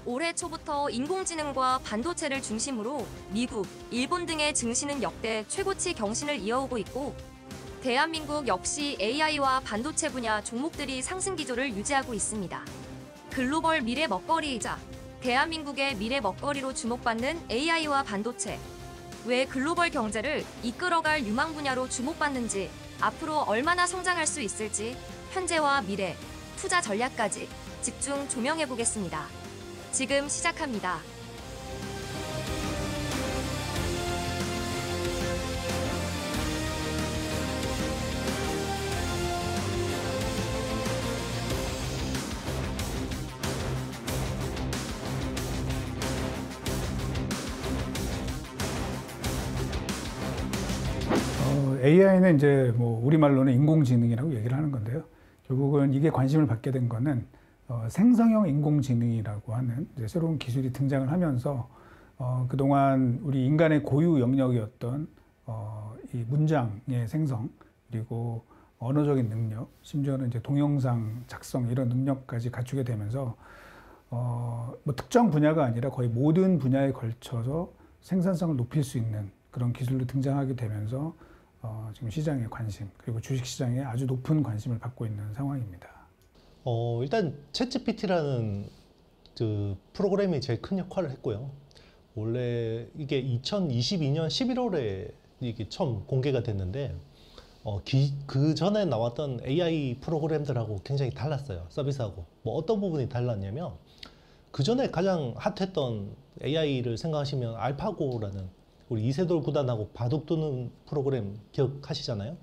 올해 초부터 인공지능과 반도체를 중심으로 미국, 일본 등의 증시는 역대 최고치 경신을 이어오고 있고 대한민국 역시 AI와 반도체 분야 종목들이 상승 기조를 유지하고 있습니다. 글로벌 미래 먹거리이자 대한민국의 미래 먹거리로 주목받는 AI와 반도체. 왜 글로벌 경제를 이끌어갈 유망 분야로 주목받는지, 앞으로 얼마나 성장할 수 있을지, 현재와 미래, 투자 전략까지 집중 조명해보겠습니다. 지금 시작합니다. AI는 이제 뭐 우리말로는 인공지능이라고 얘기를 하는 건데요. 결국은 이게 관심을 받게 된 거는 생성형 인공지능이라고 하는 이제 새로운 기술이 등장을 하면서 그동안 우리 인간의 고유 영역이었던 이 문장의 생성, 그리고 언어적인 능력, 심지어는 이제 동영상 작성 이런 능력까지 갖추게 되면서 뭐 특정 분야가 아니라 거의 모든 분야에 걸쳐서 생산성을 높일 수 있는 그런 기술로 등장하게 되면서 지금 시장의 관심, 그리고 주식시장에 아주 높은 관심을 받고 있는 상황입니다. 일단 챗GPT라는 그 프로그램이 제일 큰 역할을 했고요. 원래 이게 2022년 11월에 이게 처음 공개가 됐는데 그 전에 나왔던 AI 프로그램들하고 굉장히 달랐어요. 서비스하고. 뭐 어떤 부분이 달랐냐면 그 전에 가장 핫했던 AI를 생각하시면 알파고라는 우리 이세돌 구단하고 바둑 두는 프로그램 기억하시잖아요.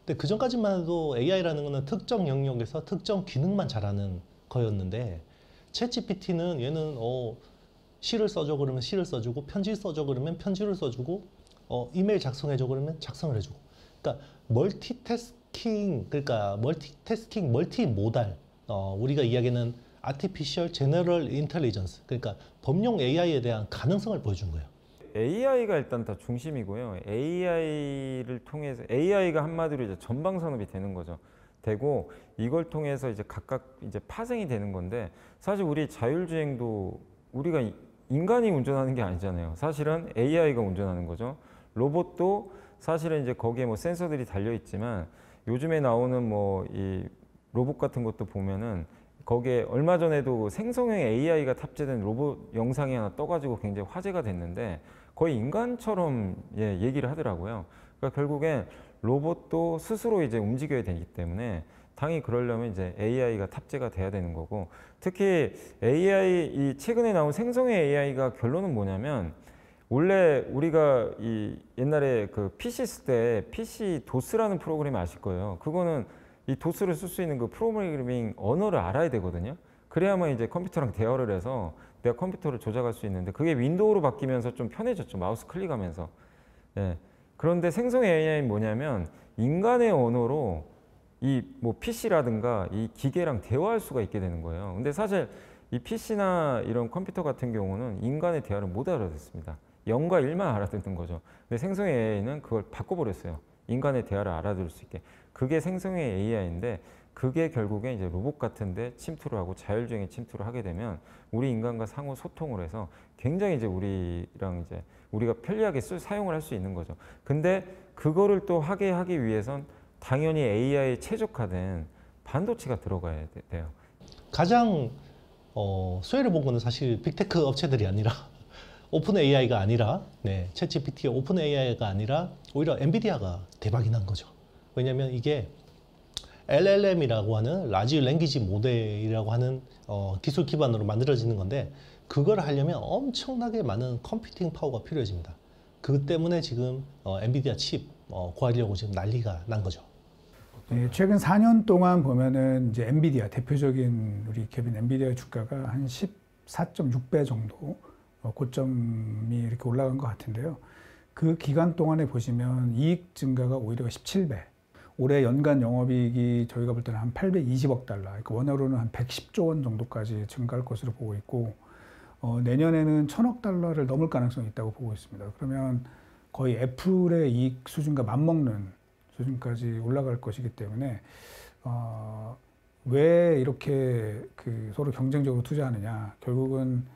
근데 그 전까지만 해도 AI라는 거는 특정 영역에서 특정 기능만 잘하는 거였는데 챗GPT는 얘는 시를 써줘 그러면 시를 써주고 편지 써줘 그러면 편지를 써주고 이메일 작성해줘 그러면 작성을 해주고, 그러니까 멀티태스킹 멀티모달, 우리가 이야기하는 아티피셜 제너럴 인텔리전스, 그러니까 범용 AI에 대한 가능성을 보여준 거예요. AI가 일단 다 중심이고요. AI를 통해서 AI가 한마디로 이제 전방 산업이 되는 거죠. 되고 이걸 통해서 이제 각각 이제 파생이 되는 건데, 사실 우리 자율주행도 우리가 인간이 운전하는 게 아니잖아요. 사실은 AI가 운전하는 거죠. 로봇도 사실은 이제 거기에 뭐 센서들이 달려 있지만 요즘에 나오는 뭐 이 로봇 같은 것도 보면은 거기에 얼마 전에도 생성형 AI가 탑재된 로봇 영상이 하나 떠가지고 굉장히 화제가 됐는데 거의 인간처럼 얘기를 하더라고요. 그러니까 결국엔 로봇도 스스로 이제 움직여야 되기 때문에 당연히 그러려면 이제 AI가 탑재가 돼야 되는 거고, 특히 이 최근에 나온 생성형 AI가 결론은 뭐냐면, 원래 우리가 이 옛날에 그 PC 쓸 때 PC 도스라는 프로그램 아실 거예요. 그거는 이 도스를 쓸 수 있는 그 프로그래밍 언어를 알아야 되거든요. 그래야만 이제 컴퓨터랑 대화를 해서 내가 컴퓨터를 조작할 수 있는데, 그게 윈도우로 바뀌면서 좀 편해졌죠. 마우스 클릭하면서. 예. 그런데 생성 AI는 뭐냐면 인간의 언어로 이 뭐 PC라든가 이 기계랑 대화할 수가 있게 되는 거예요. 근데 사실 이 PC나 이런 컴퓨터 같은 경우는 인간의 대화를 못 알아듣습니다. 0과 1만 알아듣는 거죠. 근데 생성 AI는 그걸 바꿔버렸어요. 인간의 대화를 알아들을 수 있게. 그게 생성의 AI인데, 그게 결국에 이제 로봇 같은데 침투를 하고 자율주행에 침투를 하게 되면 우리 인간과 상호 소통을 해서 굉장히 이제 우리가 편리하게 사용을 할 수 있는 거죠. 근데 그거를 또 하기 위해선 당연히 AI에 최적화된 반도체가 들어가야 돼요. 가장 수혜를 본 거는 사실 빅테크 업체들이 아니라 오픈 AI가 아니라 챗GPT 오픈 AI가 아니라 오히려 엔비디아가 대박이 난 거죠. 왜냐하면 이게 LLM이라고 하는 라지 랭귀지 모델이라고 하는 기술 기반으로 만들어지는 건데, 그걸 하려면 엄청나게 많은 컴퓨팅 파워가 필요해집니다. 그 때문에 지금 엔비디아 칩 구하려고 지금 난리가 난 거죠. 네, 최근 4년 동안 보면은 이제 엔비디아 대표적인 우리 기업인 엔비디아 주가가 한 14.6배 정도 고점이 이렇게 올라간 것 같은데요. 그 기간 동안에 보시면 이익 증가가 오히려 17배. 올해 연간 영업이익이 저희가 볼 때는 한 820억 달러, 그러니까 원화로는 한 110조 원 정도까지 증가할 것으로 보고 있고, 내년에는 1000억 달러를 넘을 가능성이 있다고 보고 있습니다. 그러면 거의 애플의 이익 수준과 맞먹는 수준까지 올라갈 것이기 때문에 왜 이렇게 서로 경쟁적으로 투자하느냐. 결국은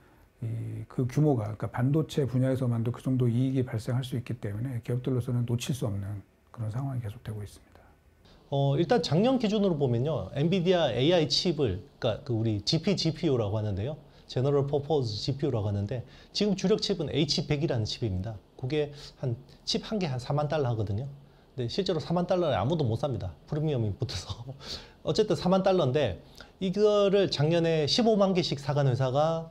그 규모가, 그러니까 반도체 분야에서만도 그 정도 이익이 발생할 수 있기 때문에 기업들로서는 놓칠 수 없는 그런 상황이 계속되고 있습니다. 일단 작년 기준으로 보면요, 엔비디아 AI 칩을, 그러니까 그 우리 GPGPU라고 하는데요, General Purpose GPU라고 하는데 지금 주력 칩은 H100이라는 칩입니다. 그게 한 칩 한 개 한 4만 달러 하거든요. 근데 실제로 4만 달러에 아무도 못 삽니다. 프리미엄이 붙어서. 어쨌든 4만 달러인데 이거를 작년에 15만 개씩 사간 회사가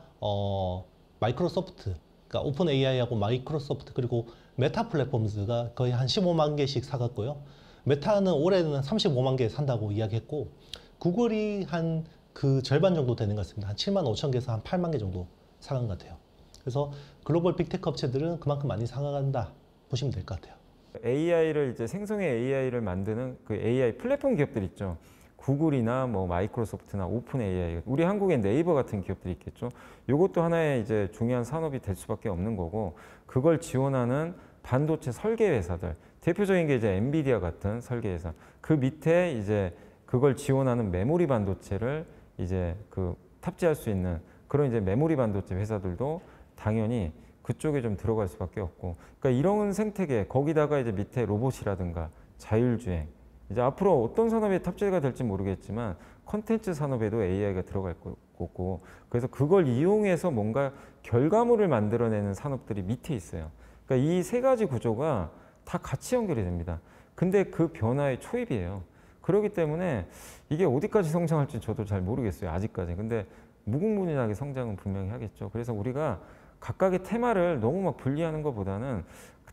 마이크로소프트, 그러니까 오픈 AI하고 마이크로소프트 그리고 메타 플랫폼즈가 거의 한 15만 개씩 사갔고요. 메타는 올해는 35만 개 산다고 이야기했고 구글이 한 그 절반 정도 되는 것 같습니다. 한 7만 5천 개에서 한 8만 개 정도 사간 것 같아요. 그래서 글로벌 빅테크 업체들은 그만큼 많이 사간다 보시면 될 것 같아요. AI를 이제 생성의 AI를 만드는 그 AI 플랫폼 기업들 있죠. 구글이나 뭐 마이크로소프트나 오픈 AI, 우리 한국엔 네이버 같은 기업들이 있겠죠. 이것도 하나의 이제 중요한 산업이 될 수밖에 없는 거고, 그걸 지원하는 반도체 설계 회사들, 대표적인 게 이제 엔비디아 같은 설계 회사, 그 밑에 이제 그걸 지원하는 메모리 반도체를 이제 그 탑재할 수 있는 그런 이제 메모리 반도체 회사들도 당연히 그쪽에 좀 들어갈 수밖에 없고, 그러니까 이런 생태계, 거기다가 이제 밑에 로봇이라든가 자율주행, 이제 앞으로 어떤 산업에 탑재가 될지 모르겠지만 컨텐츠 산업에도 AI가 들어갈 거고, 그래서 그걸 이용해서 뭔가 결과물을 만들어내는 산업들이 밑에 있어요. 그러니까 이 세 가지 구조가 다 같이 연결이 됩니다. 근데 그 변화의 초입이에요. 그렇기 때문에 이게 어디까지 성장할지 저도 잘 모르겠어요, 아직까지. 근데 무궁무진하게 성장은 분명히 하겠죠. 그래서 우리가 각각의 테마를 너무 막 분리하는 것보다는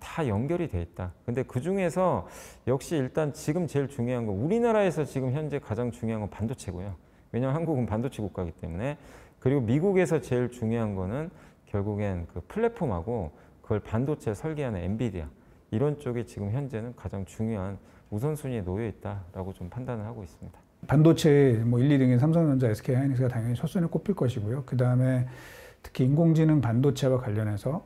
다 연결이 돼 있다. 근데 그 중에서 역시 일단 지금 제일 중요한 건, 우리나라에서 지금 현재 가장 중요한 건 반도체고요. 왜냐하면 한국은 반도체 국가이기 때문에. 그리고 미국에서 제일 중요한 거는 결국엔 그 플랫폼하고 그걸 반도체 설계하는 엔비디아, 이런 쪽이 지금 현재는 가장 중요한 우선순위에 놓여 있다라고 좀 판단을 하고 있습니다. 반도체 뭐 1, 2등인 삼성전자, SK하이닉스가 당연히 첫순에 꼽힐 것이고요. 그 다음에 특히 인공지능 반도체와 관련해서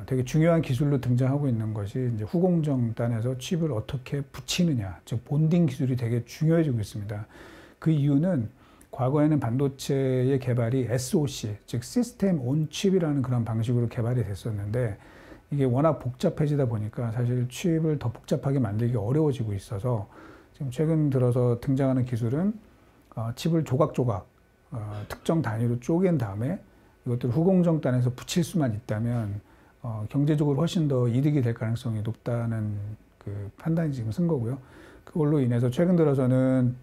되게 중요한 기술로 등장하고 있는 것이 이제 후공정 단에서 칩을 어떻게 붙이느냐, 즉 본딩 기술이 되게 중요해지고 있습니다. 그 이유는 과거에는 반도체의 개발이 SoC, 즉 시스템 온 칩이라는 그런 방식으로 개발이 됐었는데, 이게 워낙 복잡해지다 보니까 사실 칩을 더 복잡하게 만들기 어려워지고 있어서 지금 최근 들어서 등장하는 기술은 칩을 조각조각 특정 단위로 쪼갠 다음에 이것들을 후공정 단에서 붙일 수만 있다면 경제적으로 훨씬 더 이득이 될 가능성이 높다는 그 판단이 지금 쓴 거고요. 그걸로 인해서 최근 들어서는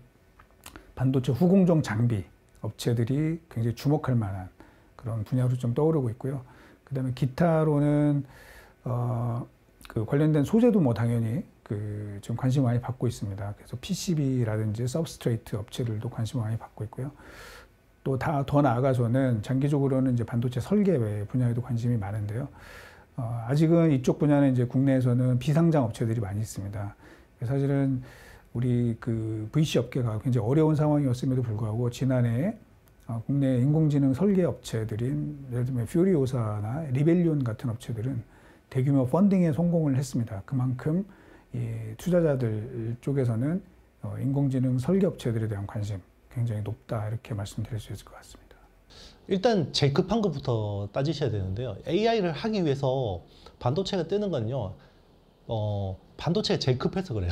반도체 후공정 장비 업체들이 굉장히 주목할 만한 그런 분야로 좀 떠오르고 있고요. 그 다음에 기타로는 그 관련된 소재도 뭐 당연히 지금 관심 많이 받고 있습니다. 그래서 PCB라든지 서브스트레이트 업체들도 관심 많이 받고 있고요. 또 더 나아가서는 장기적으로는 이제 반도체 설계 분야에도 관심이 많은데요. 아직은 이쪽 분야는 이제 국내에서는 비상장 업체들이 많이 있습니다. 사실은 우리 그 VC 업계가 굉장히 어려운 상황이었음에도 불구하고 지난해 국내 인공지능 설계 업체들인 예를 들면 퓨리오사나 리벨리온 같은 업체들은 대규모 펀딩에 성공을 했습니다. 그만큼 이 투자자들 쪽에서는 인공지능 설계 업체들에 대한 관심 굉장히 높다, 이렇게 말씀드릴 수 있을 것 같습니다. 일단 제일 급한 것부터 따지셔야 되는데요. AI를 하기 위해서 반도체가 뜨는 건요, 반도체가 제일 급해서 그래요.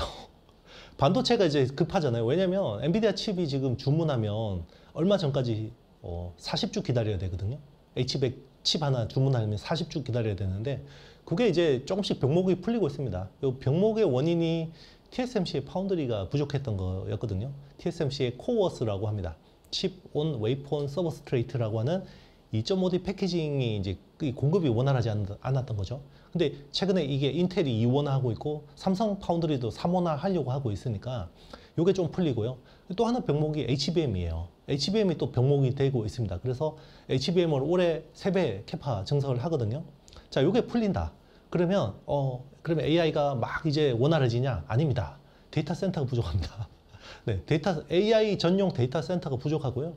반도체가 이제 급하잖아요. 왜냐면 엔비디아 칩이 지금 주문하면 얼마 전까지 40주 기다려야 되거든요. H100 칩 하나 주문하면 40주 기다려야 되는데, 그게 이제 조금씩 병목이 풀리고 있습니다. 이 병목의 원인이 TSMC의 파운드리가 부족했던 거였거든요. TSMC의 코어스라고 합니다. 칩 온 웨이퍼 온 서브스트레이트라고 하는 2.5D 패키징이 이제 공급이 원활하지 않았던 거죠. 근데 최근에 이게 인텔이 2원화하고 있고 삼성 파운드리도 3원화 하려고 하고 있으니까 이게 좀 풀리고요. 또 하나 병목이 HBM이에요. HBM이 또 병목이 되고 있습니다. 그래서 HBM을 올해 3배 캐파 증설을 하거든요. 자, 이게 풀린다. 그러면 AI가 막 이제 원활해지냐? 아닙니다. 데이터 센터가 부족합니다. 네, AI 전용 데이터 센터가 부족하고요.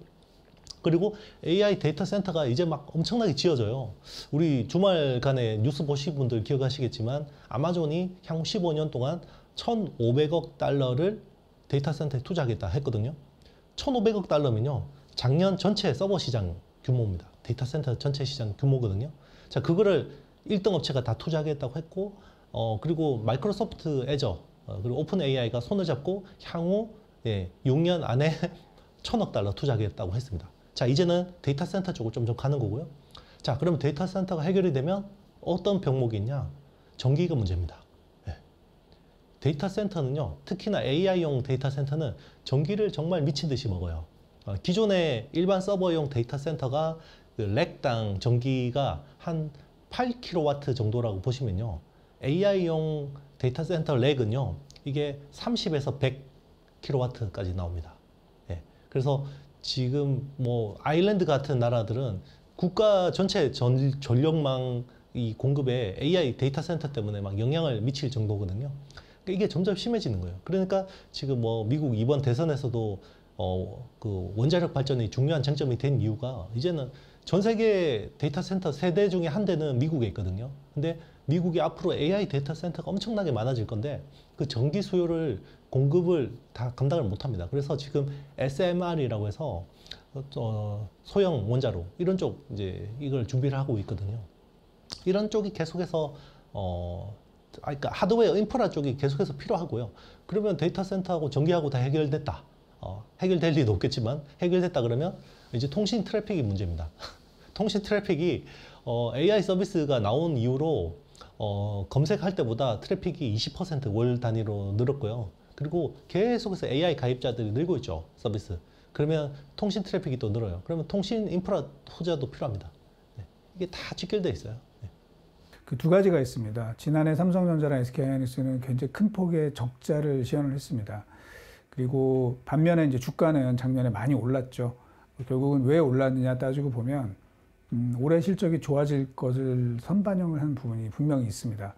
그리고 AI 데이터 센터가 이제 막 엄청나게 지어져요. 우리 주말간에 뉴스 보신 분들 기억하시겠지만 아마존이 향후 15년 동안 1,500억 달러를 데이터 센터에 투자하겠다 했거든요. 1,500억 달러면요. 작년 전체 서버 시장 규모입니다. 데이터 센터 전체 시장 규모거든요. 자, 그거를 1등 업체가 다 투자하겠다고 했고, 그리고 마이크로소프트 애저, 그리고 오픈 AI가 손을 잡고 향후 6년 안에 1,000억 달러 투자하겠다고 했습니다. 자, 이제는 데이터 센터 쪽으로 좀 가는 거고요. 자, 그러면 데이터 센터가 해결이 되면 어떤 병목이 있냐? 전기가 문제입니다. 데이터 센터는요, 특히나 AI용 데이터 센터는 전기를 정말 미친 듯이 먹어요. 기존의 일반 서버용 데이터 센터가 그 렉당 전기가 한 8kW 정도라고 보시면요, AI용 데이터 센터 렉은요, 이게 30에서 100kW까지 나옵니다. 그래서 지금 뭐 아일랜드 같은 나라들은 국가 전체 전력망 이 공급에 AI 데이터 센터 때문에 막 영향을 미칠 정도거든요. 이게 점점 심해지는 거예요. 그러니까 지금 뭐 미국 이번 대선에서도 그 원자력 발전이 중요한 쟁점이 된 이유가, 이제는 전 세계 데이터 센터 세 대 중에 한 대는 미국에 있거든요. 근데 미국이 앞으로 AI 데이터 센터가 엄청나게 많아질 건데 그 전기 수요를 공급을 다 감당을 못 합니다. 그래서 지금 SMR이라고 해서 소형 원자로 이런 쪽 이제 이걸 준비를 하고 있거든요. 이런 쪽이 계속해서 그러니까 하드웨어 인프라 쪽이 계속해서 필요하고요. 그러면 데이터 센터하고 전기하고 다 해결됐다. 해결될 리도 없겠지만 해결됐다 그러면 이제 통신 트래픽이 문제입니다. 통신 트래픽이 AI 서비스가 나온 이후로 검색할 때보다 트래픽이 20% 월 단위로 늘었고요. 그리고 계속해서 AI 가입자들이 늘고 있죠, 서비스. 그러면 통신 트래픽이 또 늘어요. 그러면 통신 인프라 투자도 필요합니다. 이게 다 직결되어 있어요. 그 두 가지가 있습니다. 지난해 삼성전자랑 SK하이닉스는 굉장히 큰 폭의 적자를 시현을 했습니다. 그리고 반면에 이제 주가는 작년에 많이 올랐죠. 결국은 왜 올랐느냐 따지고 보면 올해 실적이 좋아질 것을 선반영을 한 부분이 분명히 있습니다.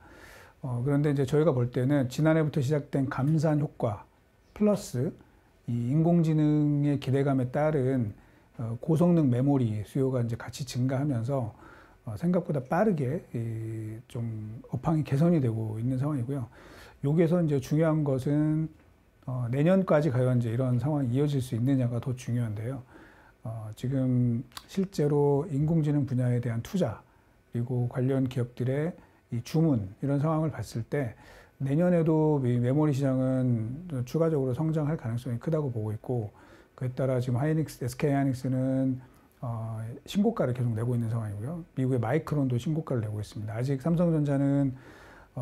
그런데 이제 저희가 볼 때는 지난해부터 시작된 감산 효과 플러스 이 인공지능의 기대감에 따른 고성능 메모리 수요가 이제 같이 증가하면서 생각보다 빠르게 좀 업황이 개선이 되고 있는 상황이고요. 여기에서 이제 중요한 것은 내년까지 과연 이제 이런 상황이 이어질 수 있느냐가 더 중요한데요. 지금 실제로 인공지능 분야에 대한 투자 그리고 관련 기업들의 이 주문 이런 상황을 봤을 때 내년에도 이 메모리 시장은 추가적으로 성장할 가능성이 크다고 보고 있고, 그에 따라 지금 SK 하이닉스는 신고가를 계속 내고 있는 상황이고요. 미국의 마이크론도 신고가를 내고 있습니다. 아직 삼성전자는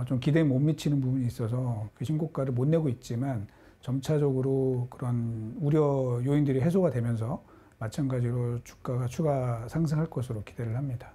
좀 기대에 못 미치는 부분이 있어서 그 신고가를 못 내고 있지만 점차적으로 그런 우려 요인들이 해소가 되면서 마찬가지로 주가가 추가 상승할 것으로 기대를 합니다.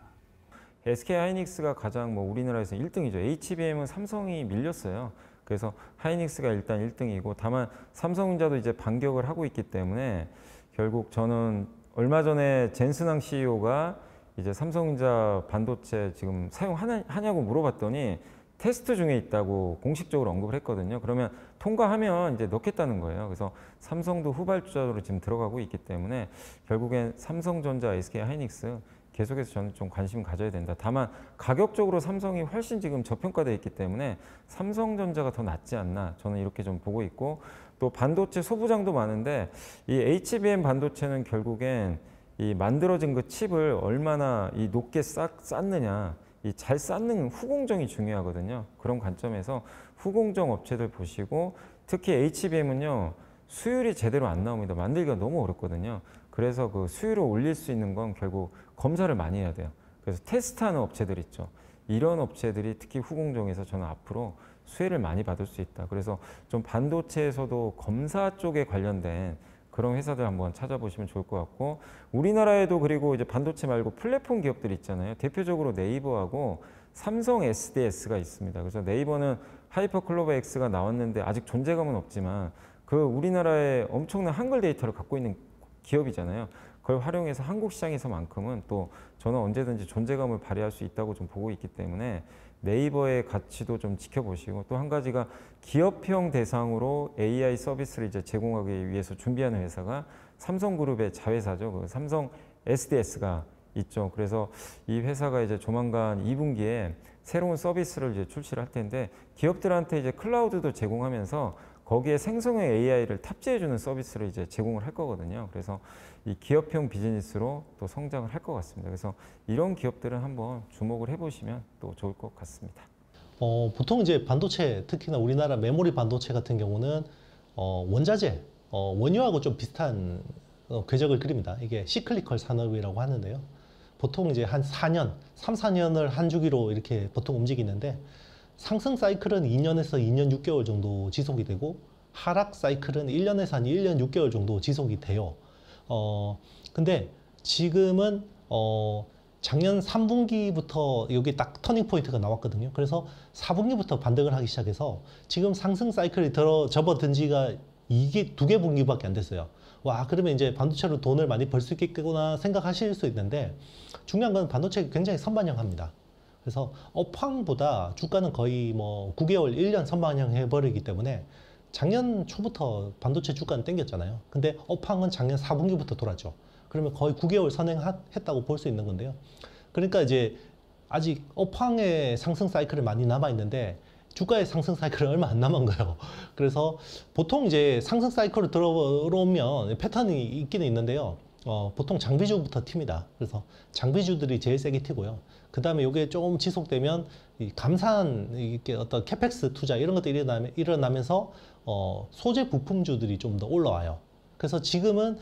SK 하이닉스가 가장 뭐 우리나라에서 1등이죠. HBM은 삼성이 밀렸어요. 그래서 하이닉스가 일단 1등이고, 다만 삼성전자도 이제 반격을 하고 있기 때문에 결국 저는 얼마 전에 젠슨항 CEO가 이제 삼성전자 반도체 지금 사용하냐고 물어봤더니 테스트 중에 있다고 공식적으로 언급을 했거든요. 그러면 통과하면 이제 넣겠다는 거예요. 그래서 삼성도 후발주자로 지금 들어가고 있기 때문에 결국엔 삼성전자, SK 하이닉스 계속해서 저는 좀 관심 가져야 된다. 다만 가격적으로 삼성이 훨씬 지금 저평가되어 있기 때문에 삼성전자가 더 낫지 않나, 저는 이렇게 좀 보고 있고, 또 반도체 소부장도 많은데 이 HBM 반도체는 결국엔 이 만들어진 그 칩을 얼마나 이 높게 쌓느냐, 이 잘 쌓는 후공정이 중요하거든요. 그런 관점에서 후공정 업체들 보시고, 특히 HBM은요 수율이 제대로 안 나옵니다. 만들기가 너무 어렵거든요. 그래서 그 수율을 올릴 수 있는 건 결국 검사를 많이 해야 돼요. 그래서 테스트하는 업체들 있죠. 이런 업체들이 특히 후공정에서 저는 앞으로 수혜를 많이 받을 수 있다. 그래서 좀 반도체에서도 검사 쪽에 관련된 그런 회사들 한번 찾아보시면 좋을 것 같고, 우리나라에도 그리고 이제 반도체 말고 플랫폼 기업들이 있잖아요. 대표적으로 네이버하고 삼성 SDS가 있습니다. 그래서 네이버는 하이퍼클로버 X가 나왔는데 아직 존재감은 없지만 그 우리나라에 엄청난 한글 데이터를 갖고 있는 기업이잖아요. 그걸 활용해서 한국 시장에서만큼은 또 저는 언제든지 존재감을 발휘할 수 있다고 좀 보고 있기 때문에 네이버의 가치도 좀 지켜보시고, 또 한 가지가 기업형 대상으로 AI 서비스를 이제 제공하기 위해서 준비하는 회사가 삼성그룹의 자회사죠. 그 삼성 SDS가 있죠. 그래서 이 회사가 이제 조만간 2분기에 새로운 서비스를 이제 출시를 할 텐데, 기업들한테 이제 클라우드도 제공하면서 거기에 생성형 AI를 탑재해주는 서비스를 이제 제공을 할 거거든요. 그래서 이 기업형 비즈니스로 또 성장을 할 것 같습니다. 그래서 이런 기업들은 한번 주목을 해보시면 또 좋을 것 같습니다. 보통 이제 반도체, 특히나 우리나라 메모리 반도체 같은 경우는 원자재, 원유하고 좀 비슷한 궤적을 그립니다. 이게 시클리컬 산업이라고 하는데요. 보통 이제 한 4년, 3, 4년을 한 주기로 이렇게 보통 움직이는데 상승 사이클은 2년에서 2년 6개월 정도 지속이 되고 하락 사이클은 1년에서 한 1년 6개월 정도 지속이 돼요. 근데 지금은 작년 3분기부터 여기 딱 터닝 포인트가 나왔거든요. 그래서 4분기부터 반등을 하기 시작해서 지금 상승 사이클이 접어든 지가 이게 2개 분기밖에 안 됐어요. 와, 그러면 이제 반도체로 돈을 많이 벌 수 있겠구나 생각하실 수 있는데 중요한 건 반도체가 굉장히 선반영합니다. 그래서 업황보다 주가는 거의 뭐 9개월, 1년 선반영 해버리기 때문에 작년 초부터 반도체 주가는 땡겼잖아요. 근데 업황은 작년 4분기부터 돌았죠. 그러면 거의 9개월 선행했다고 볼 수 있는 건데요. 그러니까 이제 아직 업황의 상승 사이클이 많이 남아있는데 주가의 상승 사이클은 얼마 안 남은 거예요. 그래서 보통 이제 상승 사이클로 들어오면 패턴이 있기는 있는데요. 보통 장비주부터 튑니다. 그래서 장비주들이 제일 세게 튀고요. 그 다음에 이게 조금 지속되면 이 감산, 이게 어떤 캐펙스 투자 이런 것들이 일어나면서 소재 부품주들이 좀 더 올라와요. 그래서 지금은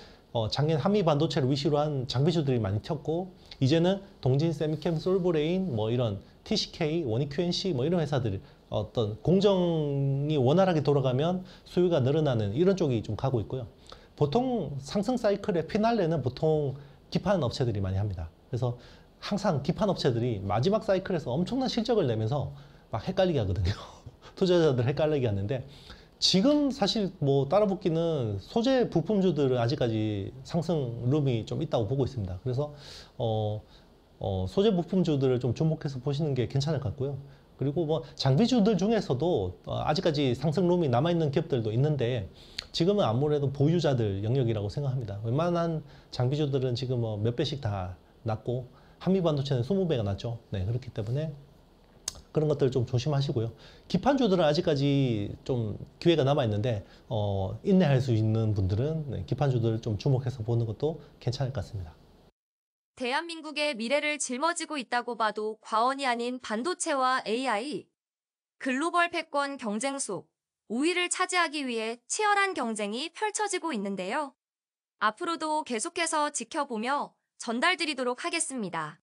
작년 한미 반도체를 위시로 한 장비주들이 많이 튀었고 이제는 동진 세미캠, 솔브레인, 뭐 이런 TCK, 원익 QNC 뭐 이런 회사들이 어떤 공정이 원활하게 돌아가면 수요가 늘어나는 이런 쪽이 좀 가고 있고요. 보통 상승 사이클의 피날레는 보통 기판 업체들이 많이 합니다. 그래서 항상 기판 업체들이 마지막 사이클에서 엄청난 실적을 내면서 막 헷갈리게 하거든요. 투자자들 헷갈리게 하는데 지금 사실 뭐 따라붙기는 소재 부품주들은 아직까지 상승 룸이 좀 있다고 보고 있습니다. 그래서 소재 부품주들을 좀 주목해서 보시는 게 괜찮을 것 같고요. 그리고 뭐 장비주들 중에서도 아직까지 상승 룸이 남아있는 기업들도 있는데 지금은 아무래도 보유자들 영역이라고 생각합니다. 웬만한 장비주들은 지금 뭐 몇 배씩 다 났고 한미반도체는 20배가 났죠. 네, 그렇기 때문에 그런 것들 좀 조심하시고요. 기판주들은 아직까지 좀 기회가 남아있는데 인내할 수 있는 분들은 기판주들 좀 주목해서 보는 것도 괜찮을 것 같습니다. 대한민국의 미래를 짊어지고 있다고 봐도 과언이 아닌 반도체와 AI. 글로벌 패권 경쟁 속 우위를 차지하기 위해 치열한 경쟁이 펼쳐지고 있는데요. 앞으로도 계속해서 지켜보며 전달드리도록 하겠습니다.